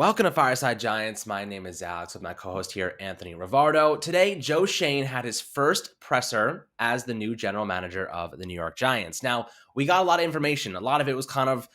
Welcome to Fireside Giants. My name is Alex with my co-host here, Anthony Rivardo. Today, Joe Schoen had his first presser as the new general manager of the New York Giants. Now, we got a lot of information. A lot of it was kind of,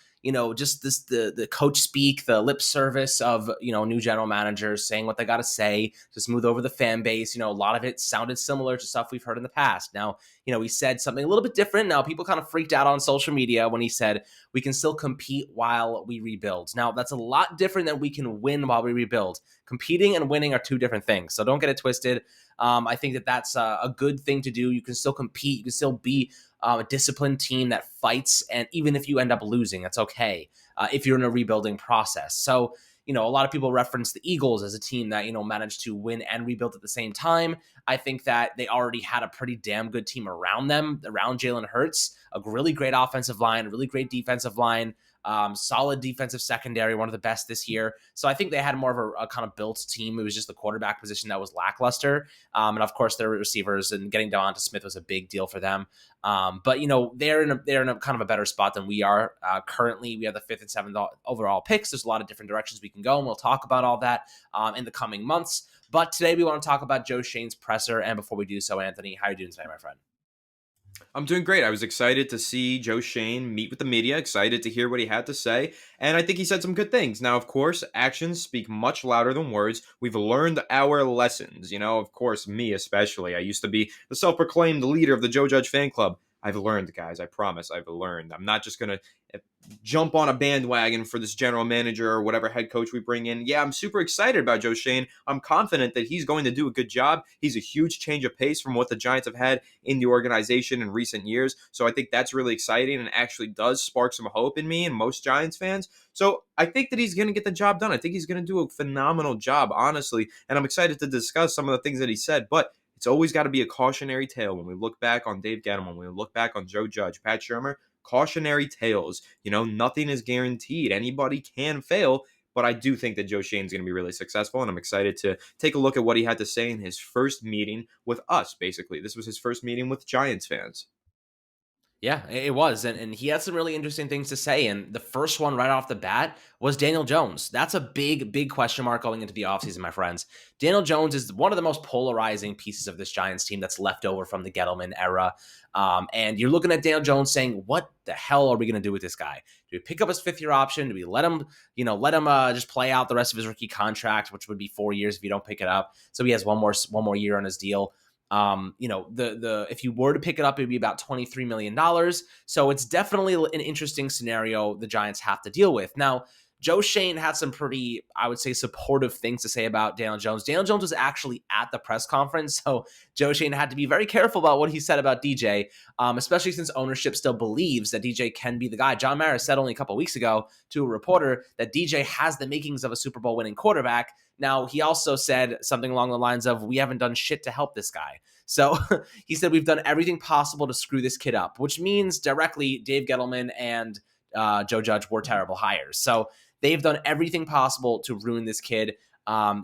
just the coach speak, the lip service of, new general managers saying what they got to say to smooth over the fan base. A lot of it sounded similar to stuff we've heard in the past. Now, he said something a little bit different. Now, people kind of freaked out on social media when he said, we can still compete while we rebuild. Now, that's a lot different than we can win while we rebuild. Competing and winning are two different things, so don't get it twisted. I think that's a good thing to do. You can still compete. You can still be a disciplined team that fights, and even if you end up losing, that's okay if you're in a rebuilding process. So, a lot of people reference the Eagles as a team that, managed to win and rebuild at the same time. I think that they already had a pretty damn good team around them, around Jalen Hurts, a really great offensive line, a really great defensive line, solid defensive secondary, one of the best this year. So I think they had more of a kind of built team. It was just the quarterback position that was lackluster. And of course, their receivers and getting Devonta Smith was a big deal for them. But they're in a kind of a better spot than we are. Currently, we have the 5th and 7th overall picks. There's a lot of different directions we can go, and we'll talk about all that in the coming months. But today we want to talk about Joe Schoen's presser. And before we do so, Anthony, how are you doing today, my friend? I'm doing great. I was excited to see Joe Schoen meet with the media, excited to hear what he had to say, and I think he said some good things. Now, of course, actions speak much louder than words. We've learned our lessons. Of course, me especially. I used to be the self-proclaimed leader of the Joe Judge fan club. I've learned, guys. I promise I've learned. I'm not just going to jump on a bandwagon for this general manager or whatever head coach we bring in. Yeah, I'm super excited about Joe Schoen. I'm confident that he's going to do a good job. He's a huge change of pace from what the Giants have had in the organization in recent years. So I think that's really exciting and actually does spark some hope in me and most Giants fans. So I think that he's going to get the job done. I think he's going to do a phenomenal job, honestly. And I'm excited to discuss some of the things that he said. But it's always got to be a cautionary tale when we look back on Dave Gettleman, when we look back on Joe Judge, Pat Shermer. Cautionary tales. Nothing is guaranteed. Anybody can fail. But I do think that Joe Schoen's going to be really successful, and I'm excited to take a look at what he had to say in his first meeting with us, basically. This was his first meeting with Giants fans. Yeah, it was. And he had some really interesting things to say. And the first one right off the bat was Daniel Jones. That's a big, big question mark going into the offseason, my friends. Daniel Jones is one of the most polarizing pieces of this Giants team that's left over from the Gettleman era. And you're looking at Daniel Jones saying, what the hell are we going to do with this guy? Do we pick up his 5th-year option? Do we let him just play out the rest of his rookie contract, which would be 4 years if you don't pick it up? So he has one more year on his deal. If you were to pick it up, it'd be about $23 million. So it's definitely an interesting scenario the Giants have to deal with. Now, Joe Schoen had some pretty, I would say, supportive things to say about Daniel Jones. Daniel Jones was actually at the press conference, so Joe Schoen had to be very careful about what he said about DJ, especially since ownership still believes that DJ can be the guy. John Mara said only a couple of weeks ago to a reporter that DJ has the makings of a Super Bowl winning quarterback. Now, he also said something along the lines of, we haven't done shit to help this guy. So he said, we've done everything possible to screw this kid up, which means directly Dave Gettleman and Joe Judge were terrible hires. So they've done everything possible to ruin this kid.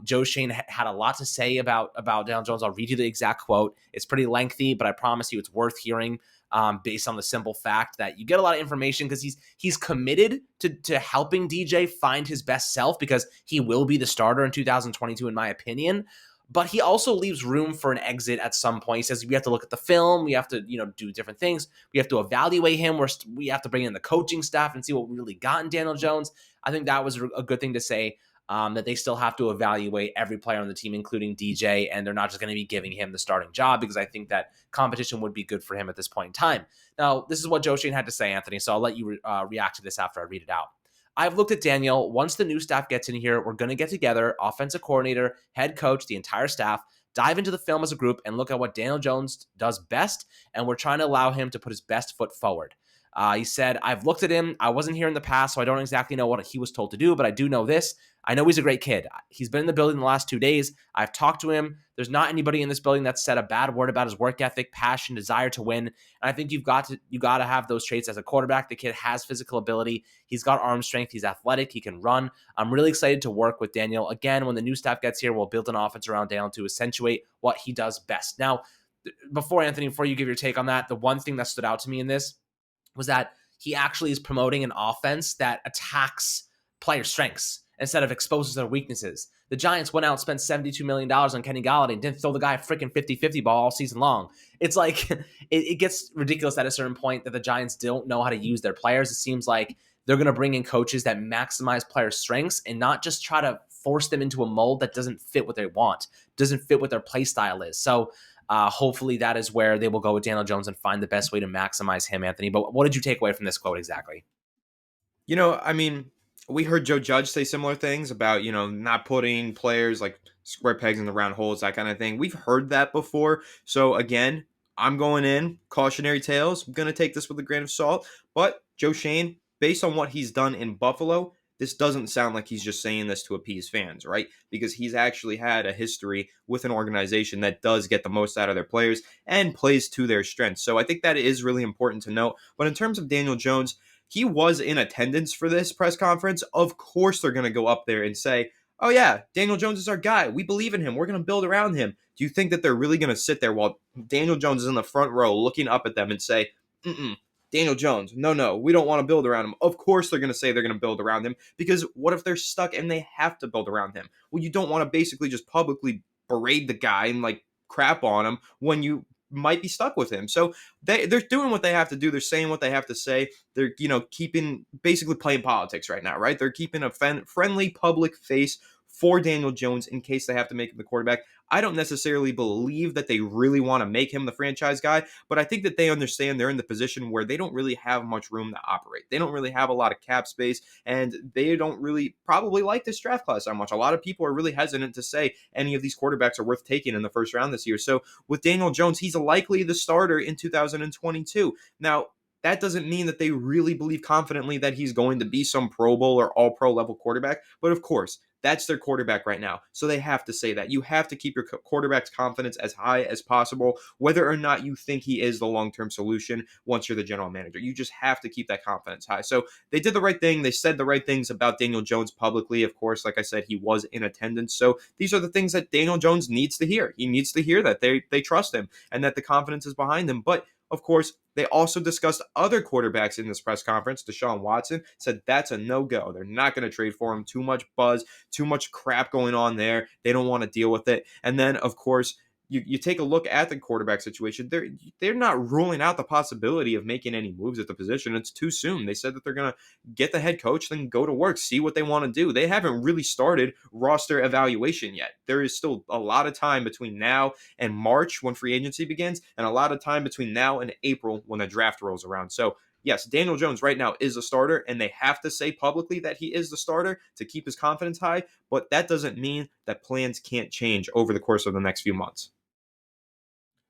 Joe Schoen had a lot to say about Daniel Jones. I'll read you the exact quote. It's pretty lengthy, but I promise you it's worth hearing based on the simple fact that you get a lot of information because he's committed to helping DJ find his best self because he will be the starter in 2022, in my opinion. But he also leaves room for an exit at some point. He says we have to look at the film. We have to, do different things. We have to evaluate him. We have to bring in the coaching staff and see what we really got in Daniel Jones. I think that was a good thing to say, that they still have to evaluate every player on the team, including DJ, and they're not just going to be giving him the starting job because I think that competition would be good for him at this point in time. Now, this is what Joe Schoen had to say, Anthony, so I'll let you react to this after I read it out. I've looked at Daniel. Once the new staff gets in here, we're going to get together, offensive coordinator, head coach, the entire staff, dive into the film as a group and look at what Daniel Jones does best, and we're trying to allow him to put his best foot forward. He said, I've looked at him. I wasn't here in the past, so I don't exactly know what he was told to do, but I do know this. I know he's a great kid. He's been in the building the last 2 days. I've talked to him. There's not anybody in this building that's said a bad word about his work ethic, passion, desire to win. And I think you got to have those traits as a quarterback. The kid has physical ability. He's got arm strength. He's athletic. He can run. I'm really excited to work with Daniel. Again, when the new staff gets here, we'll build an offense around Daniel to accentuate what he does best. Now, before you give your take on that, the one thing that stood out to me in this was that he actually is promoting an offense that attacks player strengths. instead of exposes their weaknesses. The Giants went out and spent $72 million on Kenny Golladay and didn't throw the guy a freaking 50-50 ball all season long. It's like it gets ridiculous at a certain point that the Giants don't know how to use their players. It seems like they're going to bring in coaches that maximize players' strengths and not just try to force them into a mold that doesn't fit what they want, doesn't fit what their play style is. So hopefully that is where they will go with Daniel Jones and find the best way to maximize him, Anthony. But what did you take away from this quote exactly? I mean, we heard Joe Judge say similar things about, not putting players like square pegs in the round holes, that kind of thing. We've heard that before. So again, I'm going in cautionary tales. I'm going to take this with a grain of salt. But Joe Shane, based on what he's done in Buffalo, this doesn't sound like he's just saying this to appease fans, right? Because he's actually had a history with an organization that does get the most out of their players and plays to their strengths. So I think that is really important to note. But in terms of Daniel Jones, he was in attendance for this press conference. Of course, they're going to go up there and say, oh, yeah, Daniel Jones is our guy. We believe in him. We're going to build around him. Do you think that they're really going to sit there while Daniel Jones is in the front row looking up at them and say, Daniel Jones, no, we don't want to build around him? Of course, they're going to say they're going to build around him, because what if they're stuck and they have to build around him? Well, you don't want to basically just publicly berate the guy and crap on him when you might be stuck with him. So they're doing what they have to do. They're saying what they have to say. They're keeping, basically playing politics right now, right? They're keeping a friendly public face for Daniel Jones in case they have to make him the quarterback. I don't necessarily believe that they really want to make him the franchise guy, but I think that they understand they're in the position where they don't really have much room to operate. They don't really have a lot of cap space, and they don't really probably like this draft class that much. A lot of people are really hesitant to say any of these quarterbacks are worth taking in the first round this year. So with Daniel Jones, he's likely the starter in 2022. Now, that doesn't mean that they really believe confidently that he's going to be some Pro Bowl or all pro level quarterback. But of course, that's their quarterback right now. So they have to say that. You have to keep your quarterback's confidence as high as possible, whether or not you think he is the long-term solution once you're the general manager. You just have to keep that confidence high. So they did the right thing. They said the right things about Daniel Jones publicly. Of course, like I said, he was in attendance. So these are the things that Daniel Jones needs to hear. He needs to hear that they trust him and that the confidence is behind him. But of course, they also discussed other quarterbacks in this press conference. Deshaun Watson said that's a no-go. They're not going to trade for him. Too much buzz, too much crap going on there. They don't want to deal with it. And then, of course, you take a look at the quarterback situation. They're not ruling out the possibility of making any moves at the position. It's too soon. They said that they're going to get the head coach, then go to work, see what they want to do. They haven't really started roster evaluation yet. There is still a lot of time between now and March when free agency begins, and a lot of time between now and April when the draft rolls around. So yes, Daniel Jones right now is a starter, and they have to say publicly that he is the starter to keep his confidence high, but that doesn't mean that plans can't change over the course of the next few months.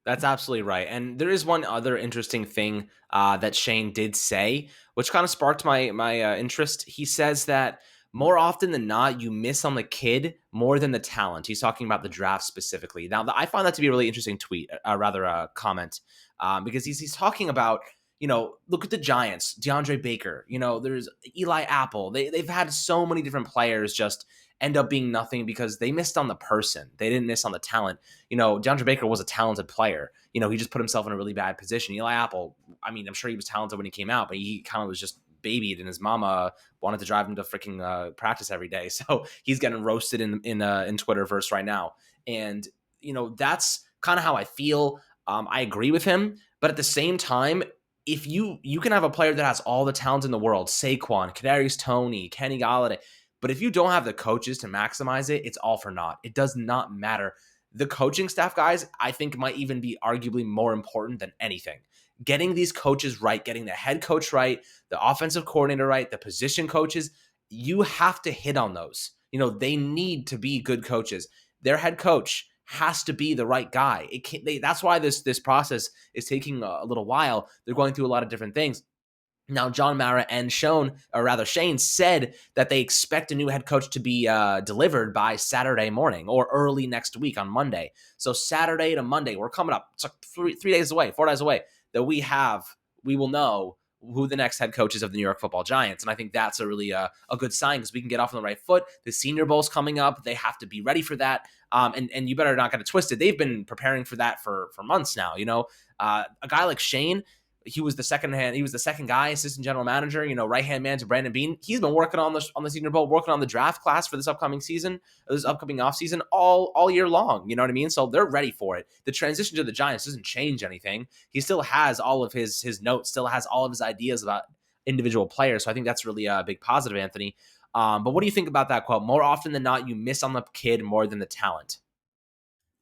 That's absolutely right. And there is one other interesting thing that Shane did say, which kind of sparked my interest. He says that more often than not, you miss on the kid more than the talent. He's talking about the draft specifically. Now, I find that to be a really interesting tweet, rather a comment, because he's talking about, look at the Giants, DeAndre Baker. There's Eli Apple. They've had so many different players just end up being nothing because they missed on the person. They didn't miss on the talent. DeAndre Baker was a talented player. He just put himself in a really bad position. Eli Apple, I mean, I'm sure he was talented when he came out, but he kind of was just babied, and his mama wanted to drive him to freaking practice every day. So he's getting roasted in Twitterverse right now. And, that's kind of how I feel. I agree with him, but at the same time, if you can have a player that has all the talent in the world, Saquon, Kadarius Toney, Kenny Golladay, but if you don't have the coaches to maximize it, it's all for naught. It does not matter. The coaching staff, guys, I think might even be arguably more important than anything. Getting these coaches right, getting the head coach right, the offensive coordinator right, the position coaches, you have to hit on those. They need to be good coaches. Their head coach has to be the right guy. That's why this process is taking a little while. They're going through a lot of different things. Now, John Mara and Shane said that they expect a new head coach to be delivered by Saturday morning or early next week on Monday. So Saturday to Monday, we're coming up. It's like 3 days away, 4 days away, that we will know who the next head coach is of the New York Football Giants. And I think that's a really a good sign, because we can get off on the right foot. The Senior Bowl's coming up. They have to be ready for that. And you better not get it twisted. They've been preparing for that for months now. A guy like Shane, he was the second guy, assistant general manager, right hand man to Brandon Bean. He's been working on the Senior Bowl, working on the draft class for this upcoming season, this upcoming offseason all year long. You know what I mean? So they're ready for it. The transition to the Giants doesn't change anything. He still has all of his notes, still has all of his ideas about individual players. So I think that's really a big positive, Anthony. But what do you think about that quote? More often than not, you miss on the kid more than the talent.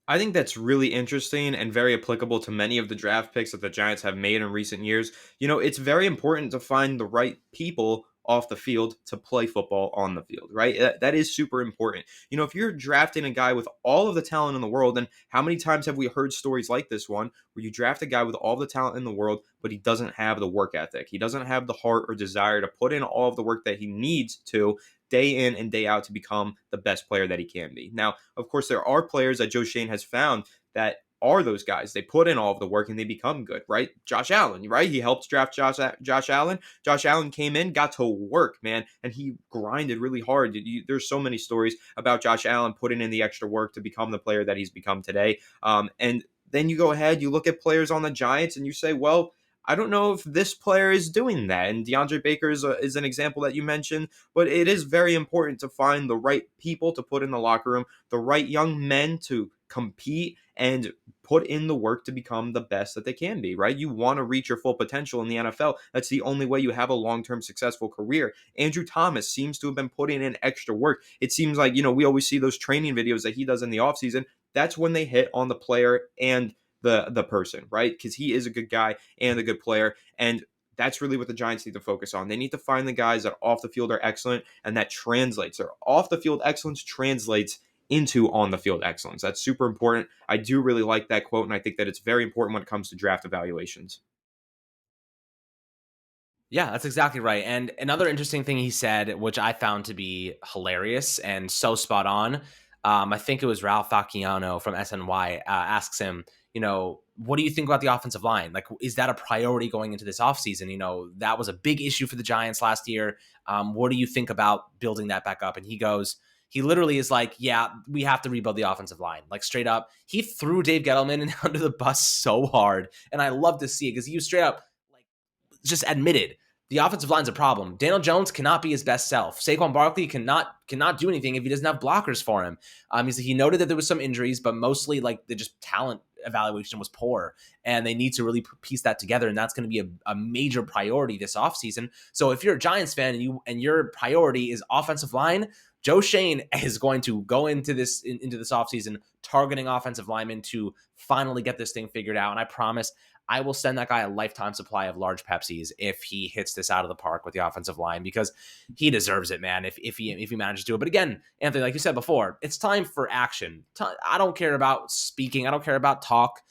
I think that's really interesting and very applicable to many of the draft picks that the Giants have made in recent years. It's very important to find the right people off the field to play football on the field, right? That is super important. If you're drafting a guy with all of the talent in the world, and how many times have we heard stories like this one where you draft a guy with all the talent in the world, but he doesn't have the work ethic? He doesn't have the heart or desire to put in all of the work that he needs to day in and day out to become the best player that he can be. Now, of course, there are players that Joe Schoen has found that are those guys. They put in all of the work and they become good, right? Josh Allen, right? He helped draft Josh Allen. Josh Allen came in, got to work, man, and he grinded really hard. There's so many stories about Josh Allen putting in the extra work to become the player that he's become today. And then you go ahead, you look at players on the Giants and you say, well, I don't know if this player is doing that. And DeAndre Baker is an example that you mentioned, but it is very important to find the right people to put in the locker room, the right young men to compete and put in the work to become the best that they can be, right? You want to reach your full potential in the NFL. That's the only way you have a long-term successful career. Andrew Thomas seems to have been putting in extra work. It seems like, we always see those training videos that he does in the offseason. That's when they hit on the player and the person, right? Because he is a good guy and a good player. And that's really what the Giants need to focus on. They need to find the guys that off the field are excellent, and that translates. Or off the field excellence translates into on the field excellence. That's super important. I do really like that quote, and I think that it's very important when it comes to draft evaluations. Yeah, that's exactly right. And another interesting thing he said, which I found to be hilarious and so spot on, I think it was Ralph Facciano from SNY asks him, what do you think about the offensive line? Like, is that a priority going into this offseason? That was a big issue for the Giants last year. What do you think about building that back up? And he literally is like, yeah, we have to rebuild the offensive line. Like, straight up, he threw Dave Gettleman under the bus so hard. And I love to see it because he was straight up like just admitted the offensive line's a problem. Daniel Jones cannot be his best self. Saquon Barkley cannot do anything if he doesn't have blockers for him. He noted that there was some injuries, but mostly like the just talent evaluation was poor, and they need to really piece that together, and that's going to be a major priority this offseason. So if you're a Giants fan and your priority is offensive line, Joe Schoen is going to go into this offseason targeting offensive linemen to finally get this thing figured out. And I promise I will send that guy a lifetime supply of large Pepsis if he hits this out of the park with the offensive line, because he deserves it, man, if he manages to do it. But again, Anthony, like you said before, it's time for action. I don't care about speaking. I don't care about talk.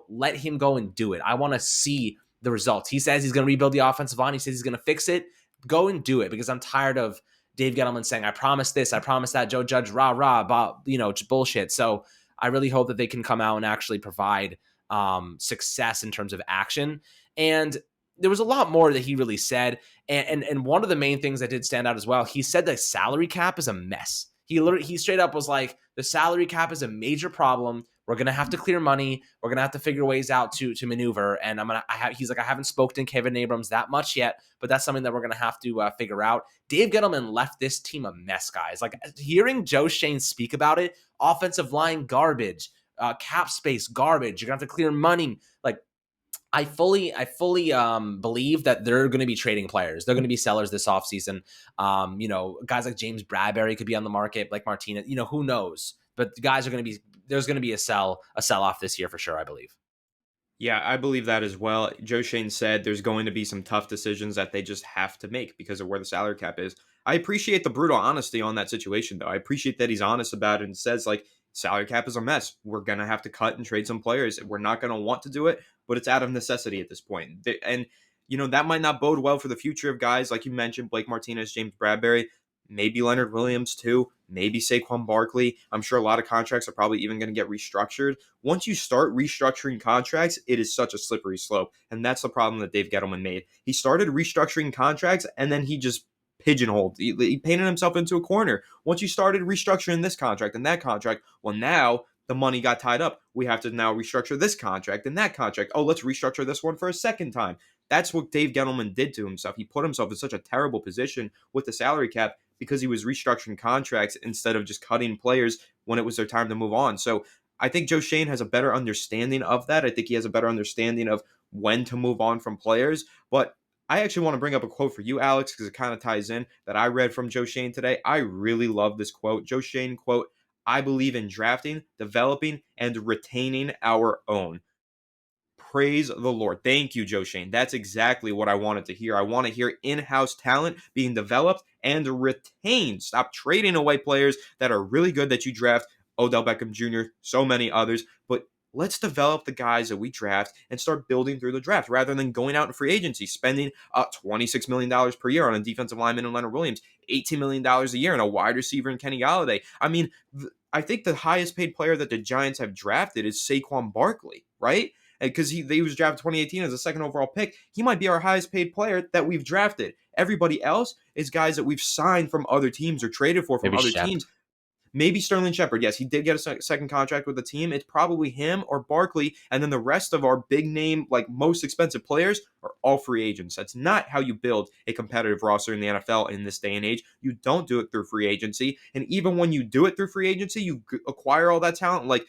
Let him go and do it. I want to see the results. He says he's going to rebuild the offensive line. He says he's going to fix it. Go and do it, because I'm tired of Dave Gettleman saying, I promise this, I promise that, Joe Judge, rah, about, just bullshit. So I really hope that they can come out and actually provide success in terms of action. And there was a lot more that he really said. And one of the main things that did stand out as well, he said the salary cap is a mess. He straight up was like, the salary cap is a major problem. We're going to have to clear money. We're going to have to figure ways out to maneuver. And he's like, I haven't spoken to Kevin Abrams that much yet, but that's something that we're going to have to figure out. Dave Gettleman left this team a mess, guys. Like, hearing Joe Schoen speak about it, offensive line garbage, cap space garbage. You're going to have to clear money. Like, I fully believe that they're going to be trading players. They're going to be sellers this offseason. Guys like James Bradbury could be on the market, like Martinez. Who knows? But the guys are going to be, there's going to be a sell off this year for sure, I believe. Yeah, I believe that as well. Joe Schoen said there's going to be some tough decisions that they just have to make because of where the salary cap is. I appreciate the brutal honesty on that situation, though. I appreciate that he's honest about it and says, like, salary cap is a mess. We're going to have to cut and trade some players. We're not going to want to do it, but it's out of necessity at this point. And, that might not bode well for the future of guys, like you mentioned, Blake Martinez, James Bradbury, maybe Leonard Williams too, maybe Saquon Barkley. I'm sure a lot of contracts are probably even going to get restructured. Once you start restructuring contracts, it is such a slippery slope. And that's the problem that Dave Gettleman made. He started restructuring contracts and then he just pigeonholed. He painted himself into a corner. Once you started restructuring this contract and that contract, well, now the money got tied up. We have to now restructure this contract and that contract. Oh, let's restructure this one for a second time. That's what Dave Gettleman did to himself. He put himself in such a terrible position with the salary cap because he was restructuring contracts instead of just cutting players when it was their time to move on. So I think Joe Schoen has a better understanding of that. I think he has a better understanding of when to move on from players. But I actually want to bring up a quote for you, Alex, because it kind of ties in that I read from Joe Schoen today. I really love this quote. Joe Schoen quote, "I believe in drafting, developing, and retaining our own." Praise the Lord. Thank you, Joe Schoen. That's exactly what I wanted to hear. I want to hear in-house talent being developed and retained. Stop trading away players that are really good that you draft. Odell Beckham Jr., so many others. But let's develop the guys that we draft and start building through the draft rather than going out in free agency, spending $26 million per year on a defensive lineman in Leonard Williams, $18 million a year on a wide receiver in Kenny Galladay. I mean, I think the highest paid player that the Giants have drafted is Saquon Barkley, right? Because he was drafted 2018 as a second overall pick. He might be our highest paid player that we've drafted. Everybody else is guys that we've signed from other teams or traded for from Maybe other Shep. teams. Maybe Sterling Shepard. Yes, he did get a second contract with the team. It's probably him or Barkley. And then the rest of our big name, like most expensive players, are all free agents. That's not how you build a competitive roster in the NFL in this day and age. You don't do it through free agency. And even when you do it through free agency, you acquire all that talent. Like,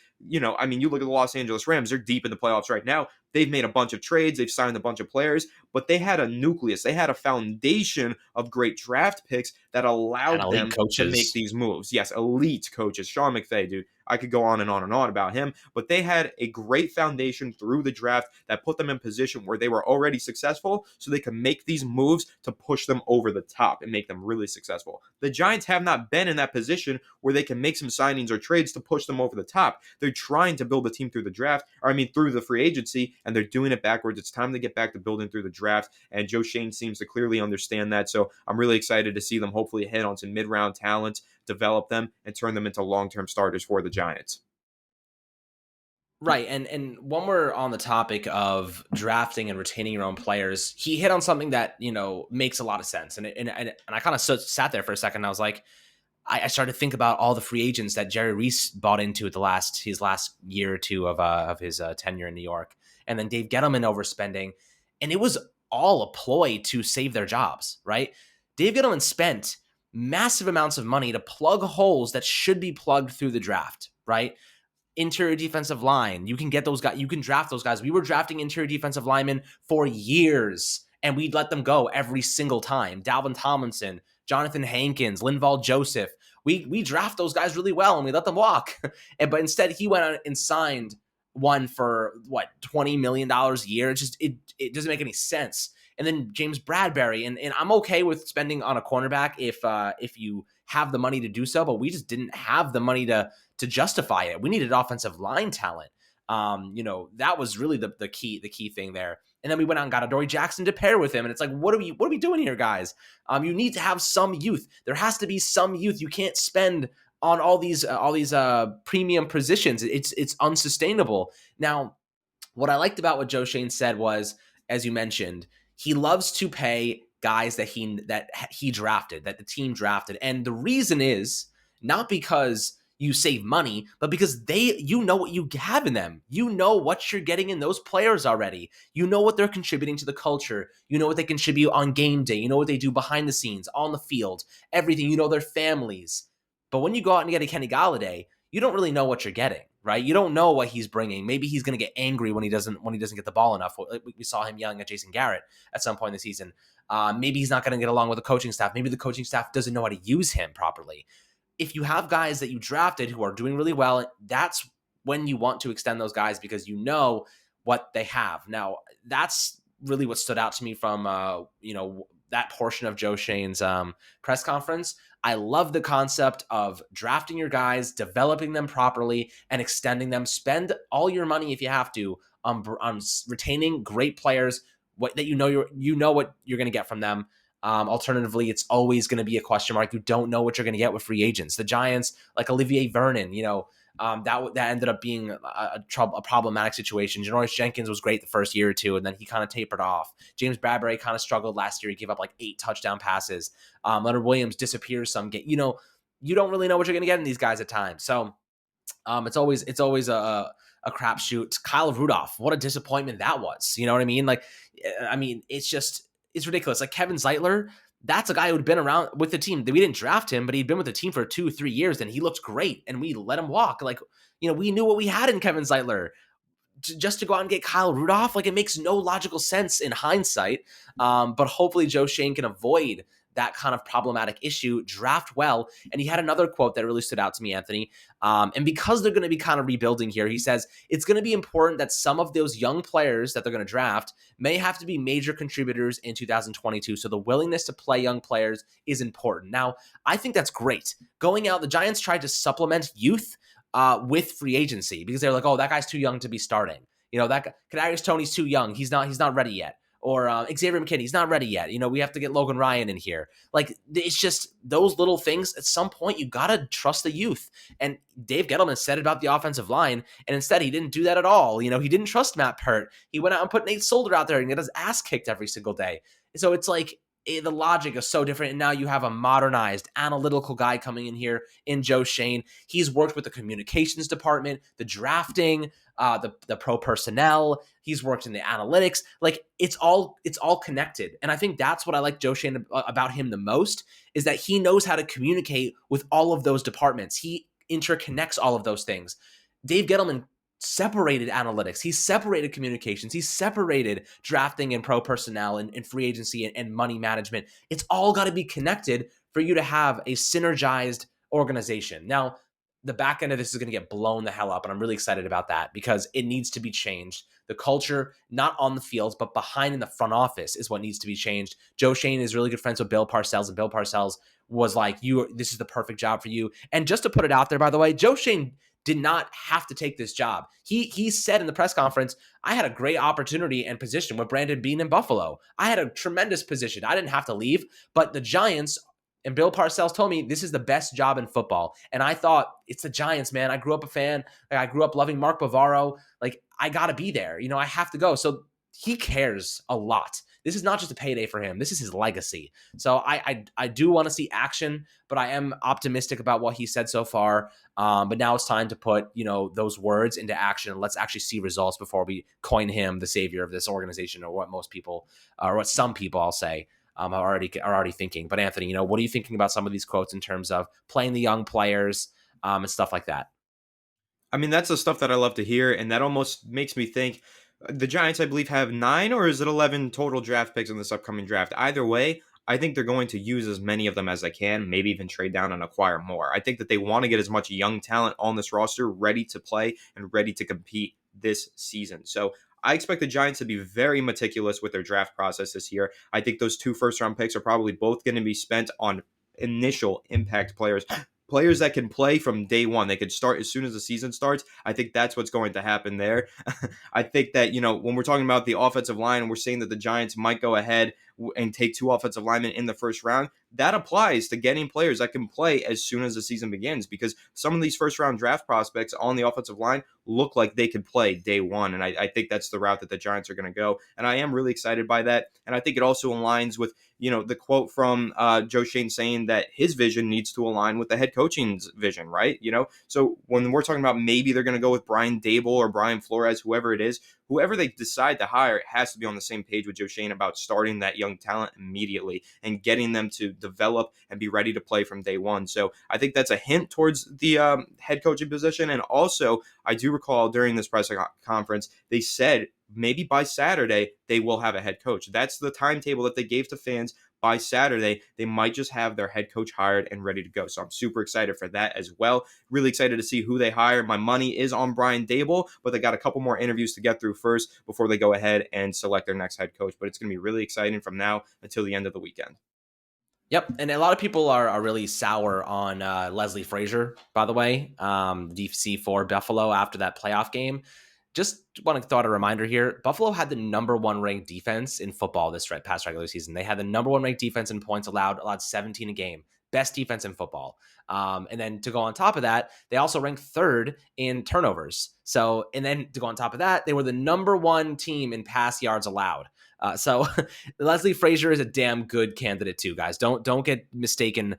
I mean, you look at the Los Angeles Rams, they're deep in the playoffs right now. They've made a bunch of trades, they've signed a bunch of players, but they had a nucleus, they had a foundation of great draft picks that And allowed elite them to make coaches. these moves. Yes, elite coaches. Sean McVay, dude. I could go on and on and on about him, but they had a great foundation through the draft that put them in position where they were already successful so they could make these moves to push them over the top and make them really successful. The Giants have not been in that position where they can make some signings or trades to push them over the top. They're trying to build a team through the draft, or I mean through the free agency, and they're doing it backwards. It's time to get back to building through the draft, and Joe Schoen seems to clearly understand that. So I'm really excited to see them hopefully hit on some mid-round talent, develop them, and turn them into long-term starters for the Giants. Right, and when we're on the topic of drafting and retaining your own players, he hit on something that makes a lot of sense, and I kind of sat there for a second. And I was like, I started to think about all the free agents that Jerry Reese bought into at his last year or two of his tenure in New York, and then Dave Gettleman overspending, and it was all a ploy to save their jobs. Right, Dave Gettleman spent massive amounts of money to plug holes that should be plugged through the draft. Right, interior defensive line. You can get those guys. You can draft those guys. We were drafting interior defensive linemen for years, and we'd let them go every single time. Dalvin Tomlinson, Jonathan Hankins, Linval Joseph. We draft those guys really well, and we let them walk. But instead, he went out and signed one for what, $20 million a year. It doesn't make any sense. And then James Bradbury, and I'm okay with spending on a cornerback if you have the money to do so, but we just didn't have the money to justify it. We needed offensive line talent. That was really the key thing there. And then we went out and got Adoree Jackson to pair with him. And it's like, what are we doing here, guys? You need to have some youth. There has to be some youth. You can't spend on all these premium positions. It's unsustainable. Now, what I liked about what Joe Schoen said was, as you mentioned, he loves to pay guys that he drafted, that the team drafted. And the reason is not because you save money, but because you know what you have in them. You know what you're getting in those players already. You know what they're contributing to the culture. You know what they contribute on game day. You know what they do behind the scenes, on the field, everything. You know their families. But when you go out and get a Kenny Galladay, you don't really know what you're getting, right? You don't know what he's bringing. Maybe he's going to get angry when he doesn't get the ball enough. We saw him yelling at Jason Garrett at some point in the season. Maybe he's not going to get along with the coaching staff. Maybe the coaching staff doesn't know how to use him properly. If you have guys that you drafted who are doing really well, that's when you want to extend those guys because you know what they have. Now, that's really what stood out to me from that portion of Joe Schoen's press conference. I love the concept of drafting your guys, developing them properly, and extending them. Spend all your money if you have to on retaining great players. What that you know what you're going to get from them. Alternatively, it's always going to be a question mark. You don't know what you're going to get with free agents. The Giants, like Olivier Vernon, that ended up being a problematic situation. Janoris Jenkins was great the first year or two, and then he kind of tapered off. James Bradbury kind of struggled last year. He gave up like 8 touchdown passes. Leonard Williams disappears some game. You don't really know what you're going to get in these guys at times. So It's always a crapshoot. Kyle Rudolph, what a disappointment that was. You know what I mean? Like, I mean, it's ridiculous. Like Kevin Zeitler, that's a guy who'd been around with the team. We didn't draft him, but he'd been with the team for 2 3 years, and he looked great, and we let him walk. Like, we knew what we had in Kevin Zeitler. Just to go out and get Kyle Rudolph, like, it makes no logical sense in hindsight. But hopefully Joe Schoen can avoid that kind of problematic issue, draft well. And he had another quote that really stood out to me, Anthony. And because they're going to be kind of rebuilding here, he says it's going to be important that some of those young players that they're going to draft may have to be major contributors in 2022. So the willingness to play young players is important. Now, I think that's great. Going out, the Giants tried to supplement youth with free agency because they're like, oh, that guy's too young to be starting. That Kadarius Toney's too young. He's not ready yet. Or Xavier McKinney's not ready yet. We have to get Logan Ryan in here. Like, it's just those little things. At some point, you got to trust the youth. And Dave Gettleman said about the offensive line, and instead he didn't do that at all. He didn't trust Matt Pert. He went out and put Nate Solder out there and get his ass kicked every single day. So it's like, the logic is so different. And now you have a modernized analytical guy coming in here in Joe Schoen. He's worked with the communications department, the drafting, the pro personnel. He's worked in the analytics. Like, it's all connected. And I think that's what I like Joe Schoen about him the most, is that he knows how to communicate with all of those departments. He interconnects all of those things. Dave Gettleman separated analytics. He separated communications. He separated drafting and pro personnel and free agency and money management. It's all got to be connected for you to have a synergized organization. Now, the back end of this is going to get blown the hell up, and I'm really excited about that because it needs to be changed. The culture, not on the field, but behind in the front office, is what needs to be changed. Joe Schoen is really good friends with Bill Parcells, and Bill Parcells was like, this is the perfect job for you. And just to put it out there, by the way, Joe Schoen did not have to take this job. He said in the press conference, I had a great opportunity and position with Brandon Beane in Buffalo. I had a tremendous position. I didn't have to leave, but the Giants and Bill Parcells told me this is the best job in football. And I thought, it's the Giants, man. I grew up a fan. I grew up loving Mark Bavaro. Like, I got to be there. I have to go. So he cares a lot. This is not just a payday for him. This is his legacy. So I do want to see action, but I am optimistic about what he said so far. But now it's time to put, those words into action. Let's actually see results before we coin him the savior of this organization, or what most people, or what some people, I'll say, are already thinking. But Anthony, what are you thinking about some of these quotes in terms of playing the young players and stuff like that? I mean, that's the stuff that I love to hear, and that almost makes me think the Giants, I believe, have 9 or is it 11 total draft picks in this upcoming draft. Either way, I think they're going to use as many of them as they can, maybe even trade down and acquire more. I think that they want to get as much young talent on this roster ready to play and ready to compete this season. So I expect the Giants to be very meticulous with their draft process this year. I think those 2 first-round picks are probably both going to be spent on initial impact players that can play from day one. They could start as soon as the season starts. I think that's what's going to happen there. I think that, when we're talking about the offensive line and we're saying that the Giants might go ahead and take 2 offensive linemen in the first round, that applies to getting players that can play as soon as the season begins, because some of these first round draft prospects on the offensive line look like they could play day one. And I think that's the route that the Giants are going to go. And I am really excited by that. And I think it also aligns with, the quote from Joe Schoen saying that his vision needs to align with the head coaching's vision, right? So when we're talking about maybe they're going to go with Brian Dable or Brian Flores, whoever it is, whoever they decide to hire has to be on the same page with Joe Schoen about starting that young talent immediately and getting them to develop and be ready to play from day one. So I think that's a hint towards the head coaching position. And also, I do recall during this press conference, they said maybe by Saturday they will have a head coach. That's the timetable that they gave to fans. By Saturday, they might just have their head coach hired and ready to go. So I'm super excited for that as well. Really excited to see who they hire. My money is on Brian Dable, but they got a couple more interviews to get through first before they go ahead and select their next head coach. But it's going to be really exciting from now until the end of the weekend. Yep, and a lot of people are really sour on Leslie Frazier, by the way, DC for Buffalo after that playoff game. Just want to throw out a reminder here. Buffalo had the number 1 ranked defense in football this past regular season. They had the number 1 ranked defense in points allowed 17 a game. Best defense in football. And then to go on top of that, they also ranked 3rd in turnovers. So, and then to go on top of that, they were the number 1 team in pass yards allowed. So Leslie Frazier is a damn good candidate too, guys. Don't get mistaken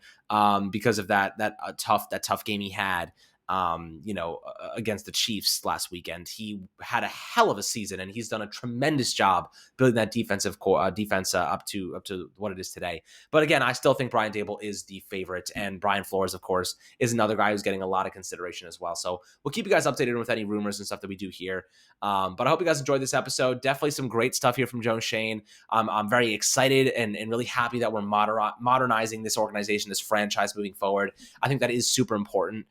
because of that tough game he had. against the Chiefs last weekend. He had a hell of a season, and he's done a tremendous job building that defense up to what it is today. But again, I still think Brian Dable is the favorite, and Brian Flores, of course, is another guy who's getting a lot of consideration as well. So we'll keep you guys updated with any rumors and stuff that we do here. But I hope you guys enjoyed this episode. Definitely some great stuff here from Joe Schoen. I'm very excited and really happy that we're modernizing this organization, this franchise moving forward. I think that is super important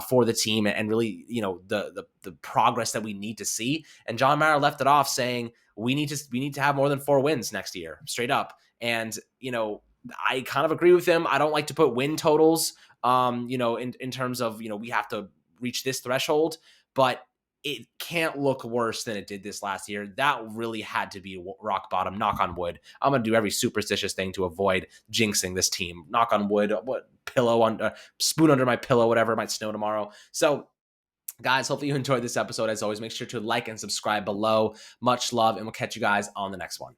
for the team, and really, the progress that we need to see. And John Mara left it off saying we need to have more than 4 wins next year, straight up. And I kind of agree with him. I don't like to put win totals, in terms of we have to reach this threshold, but it can't look worse than it did this last year. That really had to be rock bottom. Knock on wood. I'm going to do every superstitious thing to avoid jinxing this team. Knock on wood. What pillow on spoon under my pillow, whatever. It might snow tomorrow. So guys, hopefully you enjoyed this episode. As always, make sure to like and subscribe below. Much love, and we'll catch you guys on the next one.